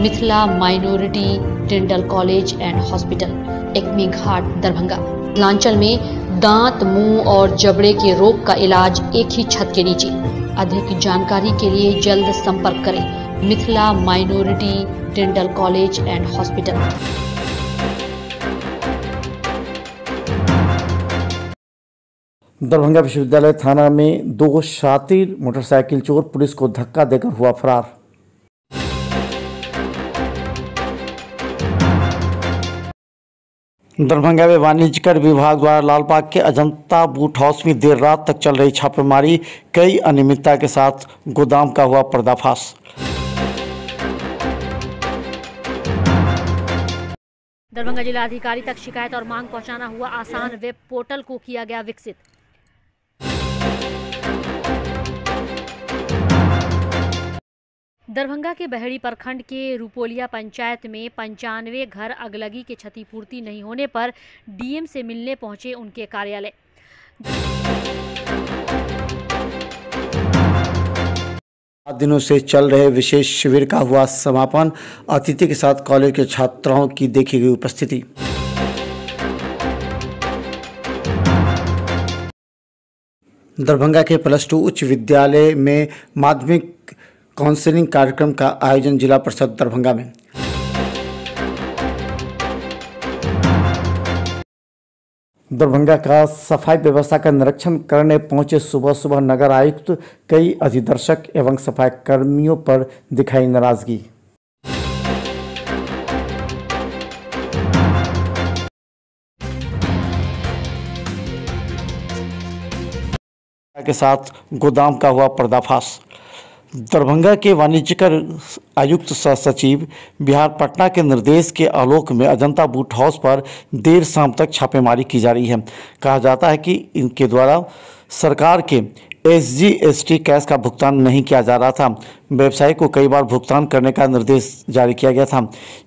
Mithila minority dental college and hospital, Ekmi Ghat, Darbhanga. Mithilanchal में दांत, मुंह और जबड़े के रोग का इलाज एक ही छत के नीचे। अधिक जानकारी के लिए जल्द संपर्क करें Mithila minority dental college and hospital. Darbhanga विश्वविद्यालय थाना में 2 शातिर मोटरसाइकिल चोर पुलिस को धक्का देकर हुआ फरार। दरभंगा में वाणिज्यकर विभाग द्वारा लालबाग के अजंता बूट हाउस में देर रात तक चल रही छापेमारी, कई अनियमितता के साथ गोदाम का हुआ पर्दाफाश। दरभंगा जिलाधिकारी तक शिकायत और मांग पहुंचाना हुआ आसान, वेब पोर्टल को किया गया विकसित। दरभंगा के बहेड़ी प्रखंड के रुपोलिया पंचायत में 95 घर अगलगी के क्षतिपूर्ति नहीं होने पर डीएम से मिलने पहुंचे उनके कार्यालय। दिनों से चल रहे विशेष शिविर का हुआ समापन, अतिथि के साथ कॉलेज के छात्राओं की देखी गई उपस्थिति। दरभंगा के +2 उच्च विद्यालय में माध्यमिक काउंसलिंग कार्यक्रम का आयोजन जिला परिषद दरभंगा में। दरभंगा का सफाई व्यवस्था का निरीक्षण करने पहुंचे सुबह नगर आयुक्त, कई अधिदर्शक एवं सफाई कर्मियों पर दिखाई नाराजगी। के साथ गोदाम का हुआ पर्दाफाश। दरभंगा के वाणिज्यकर आयुक्त सह सचिव बिहार पटना के निर्देश के आलोक में अजंता बूट हाउस पर देर शाम तक छापेमारी की जा रही है। कहा जाता है कि इनके द्वारा सरकार के SGST कैश का भुगतान नहीं किया जा रहा था। व्यवसायी को कई बार भुगतान करने का निर्देश जारी किया गया था।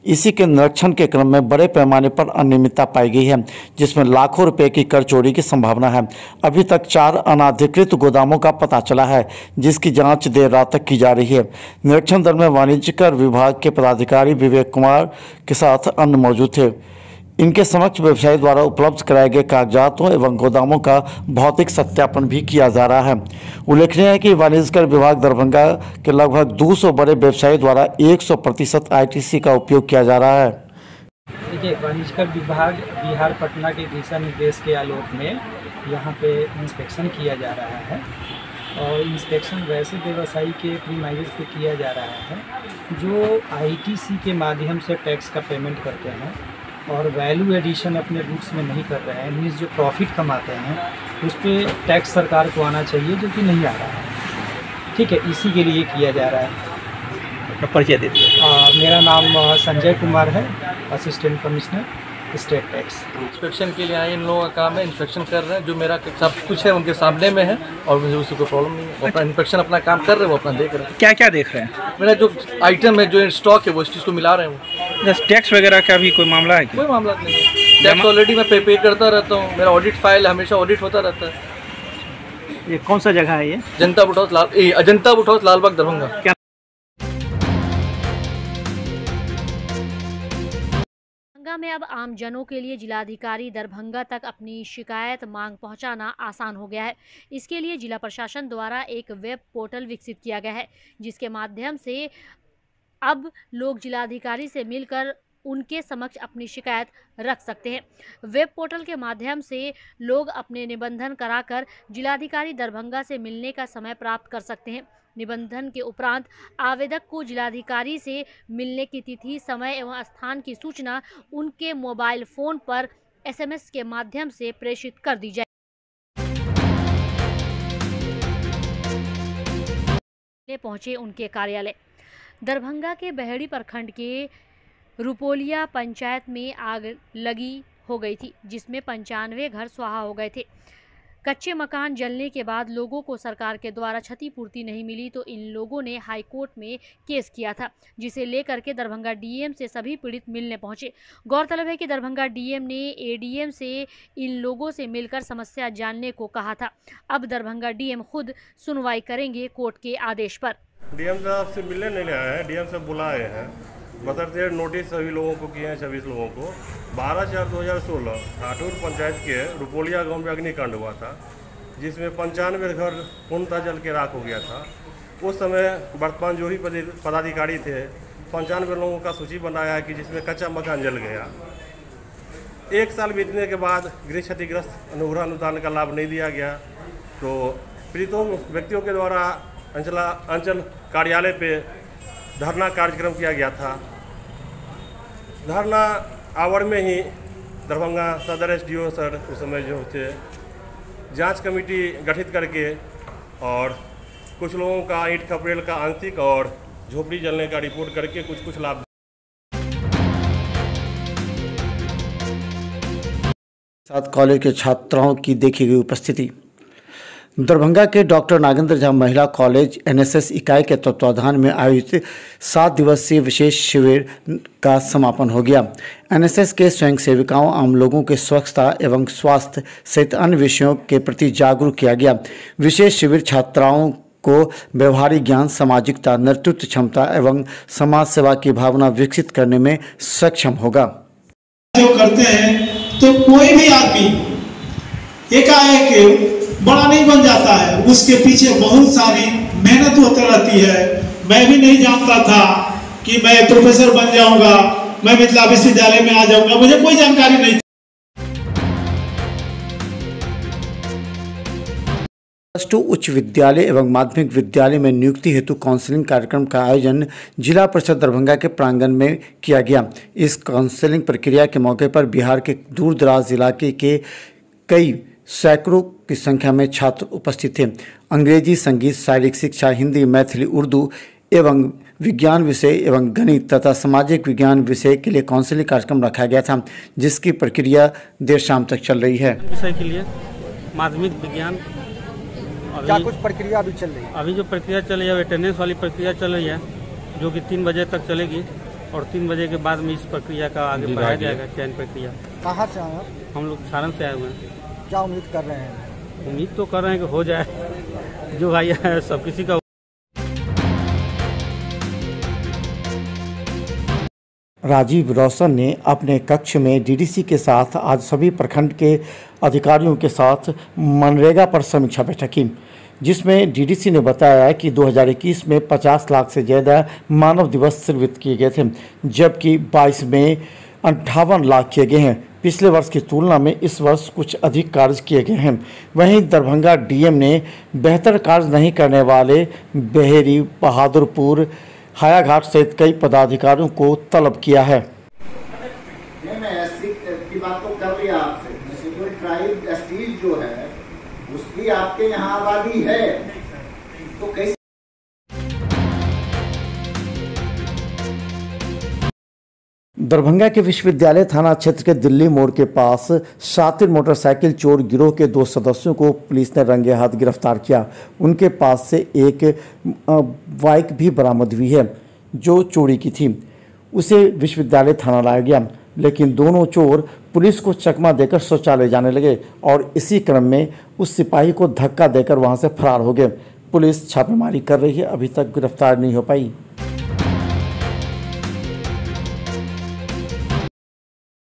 इसी के निरीक्षण के क्रम में बड़े पैमाने पर अनियमितता पाई गई है, जिसमें लाखों रुपए की कर चोरी की संभावना है। अभी तक 4 अनाधिकृत गोदामों का पता चला है, जिसकी जांच देर रात तक की जा रही है। निरीक्षण दल में वाणिज्यकर विभाग के पदाधिकारी विवेक कुमार के साथ अन्य मौजूद थे। इनके समक्ष व्यवसायी द्वारा उपलब्ध कराए गए कागजातों एवं गोदामों का भौतिक सत्यापन भी किया जा रहा है। उल्लेखनीय है कि वाणिज्यकर विभाग दरभंगा के लगभग 200 बड़े व्यवसायी द्वारा 100% ITC का उपयोग किया जा रहा है। देखिए, वाणिज्यकर विभाग बिहार पटना के दिशा निर्देश के आलोक में यहाँ पे इंस्पेक्शन किया जा रहा है और इंस्पेक्शन वैसे व्यवसायी के प्रीमाइस पे किया जा रहा है जो ITC के माध्यम से टैक्स का पेमेंट करते हैं और वैल्यू एडिशन अपने रूट्स में नहीं कर रहे हैं। मीन्स जो प्रॉफिट कमाते हैं उस पर टैक्स सरकार को आना चाहिए, जो कि नहीं आ रहा है। ठीक है, इसी के लिए किया जा रहा है। अपना परिचय दे दीजिए। मेरा नाम संजय कुमार है, assistant commissioner state tax. Inspection के लिए आए, इन लोगों का काम है, इंस्पेक्शन कर रहे हैं। जो मेरा सब कुछ है उनके सामने में है और मुझे उससे कोई प्रॉब्लम नहीं है। अपना इंस्पेक्शन अपना काम कर रहे हैं, वो अपना देख रहे हैं। क्या क्या देख रहे हैं? मेरा जो आइटम है, जो स्टॉक है, वो इस चीज़ को मिला रहे हैं। वो टैक्स वगैरह का भी कोई मामला है क्या? कोई मामला नहीं है। टैक्स ऑलरेडी मैं पे करता रहता हूँ। मेरा ऑडिट फाइल हमेशा ऑडिट होता रहता है। ये कौन सा जगह है? ये अजंता बूट हाउस लालबाग दरभंगा। क्या में अब आमजनों के लिए जिलाधिकारी दरभंगा तक अपनी शिकायत मांग पहुंचाना आसान हो गया है। इसके लिए जिला प्रशासन द्वारा एक वेब पोर्टल विकसित किया गया है, जिसके माध्यम से अब लोग जिलाधिकारी से मिलकर उनके समक्ष अपनी शिकायत रख सकते हैं। वेब पोर्टल के माध्यम से लोग अपने निबंधन कराकर जिलाधिकारी दरभंगा से मिलने का समय प्राप्त कर सकते हैं। निबंधन के उपरांत आवेदक को जिलाधिकारी से मिलने की तिथि, समय एवं स्थान की सूचना उनके मोबाइल फोन पर SMS के माध्यम से प्रेषित कर दी जाए। पहुंचे उनके कार्यालय। दरभंगा के बहेड़ी प्रखंड के रुपोलिया पंचायत में आग लगी हो गई थी, जिसमें 95 घर स्वाहा हो गए थे। कच्चे मकान जलने के बाद लोगों को सरकार के द्वारा क्षतिपूर्ति नहीं मिली तो इन लोगों ने हाई कोर्ट में केस किया था, जिसे लेकर के दरभंगा डीएम से सभी पीड़ित मिलने पहुंचे। गौरतलब है कि दरभंगा डीएम ने एडीएम से इन लोगों से मिलकर समस्या जानने को कहा था। अब दरभंगा डीएम खुद सुनवाई करेंगे कोर्ट के आदेश पर। डीएम साहब से मिलने नहीं आए हैं, डीएम साहब बुलाए हैं बशर्ते नोटिस सभी लोगों को किए हैं, 26 लोगों को। 12/4/2016 ठाठुर पंचायत के रुपोलिया गांव में अग्निकांड हुआ था, जिसमें 95 घर पूर्णतः जल के राख हो गया था। उस समय वर्तमान जो भी पदाधिकारी थे 95 लोगों का सूची बनाया कि जिसमें कच्चा मकान जल गया। 1 साल बीतने के बाद गृह क्षतिग्रस्त अनुग्रह अनुदान का लाभ नहीं दिया गया, तो पीड़ितों व्यक्तियों के द्वारा अंचल कार्यालय पे धरना कार्यक्रम किया गया था। धरना आवर में ही दरभंगा सदर एसडीओ सर उस समय जो थे जांच कमेटी गठित करके और कुछ लोगों का ईंट खपरेल का आंशिक और झोपड़ी जलने का रिपोर्ट करके कुछ लाभ। साथ कॉलेज के छात्राओं की देखी गई उपस्थिति। दरभंगा के डॉक्टर नागेंद्र झा महिला कॉलेज एनएसएस इकाई के तत्वाधान में आयोजित 7 दिवसीय विशेष शिविर का समापन हो गया। एनएसएस के स्वयंसेविकाओं आम लोगों के स्वच्छता एवं स्वास्थ्य सहित अन्य विषयों के प्रति जागरूक किया गया। विशेष शिविर छात्राओं को व्यवहारिक ज्ञान, सामाजिकता, नेतृत्व क्षमता एवं समाज सेवा की भावना विकसित करने में सक्षम होगा। जो करते हैं तो कोई भी आदमी एकाएक बड़ा नहीं बन जाता है, उसके पीछे बहुत सारी मेहनत होती रहती है। मैं भी नहीं जानता था कि मैं प्रोफेसर बन जाऊंगा, मैं मिथिला विश्वविद्यालय में आ जाऊंगा, मुझे कोई जानकारी नहीं थी। +2 उच्च विद्यालय एवं माध्यमिक विद्यालय में नियुक्ति हेतु काउंसलिंग कार्यक्रम का आयोजन जिला परिषद दरभंगा के प्रांगण में किया गया। इस काउंसलिंग प्रक्रिया के मौके पर बिहार के दूर दराज इलाके के कई सैकड़ों की संख्या में छात्र उपस्थित थे। अंग्रेजी, संगीत, शारीरिक शिक्षा, हिंदी, मैथिली, उर्दू एवं विज्ञान विषय एवं गणित तथा सामाजिक विज्ञान विषय के लिए काउंसलिंग कार्यक्रम रखा गया था, जिसकी प्रक्रिया देर शाम तक चल रही है। विषय के लिए माध्यमिक विज्ञान क्या कुछ प्रक्रिया अभी चल रही है? अभी जो प्रक्रिया चल रही है अटेंडेंस वाली प्रक्रिया चल रही है, जो कि 3 बजे तक चलेगी और 3 बजे के बाद में इस प्रक्रिया का आगे बढ़ाया जाएगा, चयन प्रक्रिया। कहाँ से आए? हम लोग सारण से आए हुए हैं। क्या उम्मीद कर रहे हैं? उम्मीद तो कर रहे हैं कि हो जाए, जो भाई है सब किसी का। राजीव रोशन ने अपने कक्ष में डीडीसी के साथ आज सभी प्रखंड के अधिकारियों के साथ मनरेगा पर समीक्षा बैठक की, जिसमें डीडीसी ने बताया कि 2021 में 50 लाख से ज़्यादा मानव दिवस सृजित किए गए थे, जबकि 22 में 58 लाख किए गए हैं। पिछले वर्ष की तुलना में इस वर्ष कुछ अधिक कार्य किए गए हैं। वहीं दरभंगा डीएम ने बेहतर कार्य नहीं करने वाले बहेरी, बहादुरपुर, हायाघाट सहित कई पदाधिकारियों को तलब किया है। मैं एससी की बात तो कर लिया आपसे, शेड्यूल ट्राइब एसटीज जो है उसकी आपके यहाँ आबादी है, तो कैसे? दरभंगा के विश्वविद्यालय थाना क्षेत्र के दिल्ली मोड़ के पास शातिर मोटरसाइकिल चोर गिरोह के 2 सदस्यों को पुलिस ने रंगे हाथ गिरफ्तार किया। उनके पास से एक बाइक भी बरामद हुई है जो चोरी की थी। उसे विश्वविद्यालय थाना लाया गया, लेकिन दोनों चोर पुलिस को चकमा देकर शौचालय जाने लगे और इसी क्रम में उस सिपाही को धक्का देकर वहां से फरार हो गए। पुलिस छापेमारी कर रही है, अभी तक गिरफ्तार नहीं हो पाई।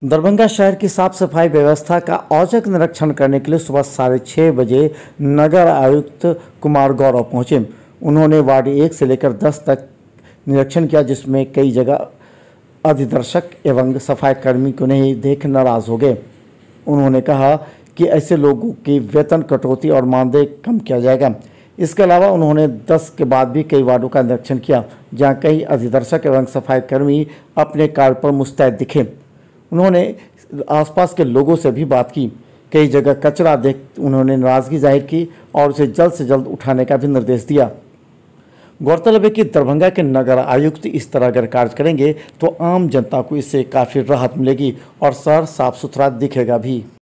दरभंगा शहर की साफ सफाई व्यवस्था का औचक निरीक्षण करने के लिए सुबह 6:30 बजे नगर आयुक्त कुमार गौरव पहुंचे। उन्होंने वार्ड 1 से लेकर 10 तक निरीक्षण किया, जिसमें कई जगह अधिदर्शक एवं सफाई कर्मी को नहीं देख नाराज हो गए। उन्होंने कहा कि ऐसे लोगों की वेतन कटौती और मानदेय कम किया जाएगा। इसके अलावा उन्होंने 10 के बाद भी कई वार्डों का निरीक्षण किया, जहां कई अधिदर्शक एवं सफाई कर्मी अपने कार्य पर मुस्तैद दिखे। उन्होंने आसपास के लोगों से भी बात की। कई जगह कचरा देख उन्होंने नाराजगी जाहिर की और उसे जल्द से जल्द उठाने का भी निर्देश दिया। गौरतलब है कि दरभंगा के नगर आयुक्त इस तरह अगर कार्य करेंगे तो आम जनता को इससे काफ़ी राहत मिलेगी और शहर साफ सुथरा दिखेगा भी।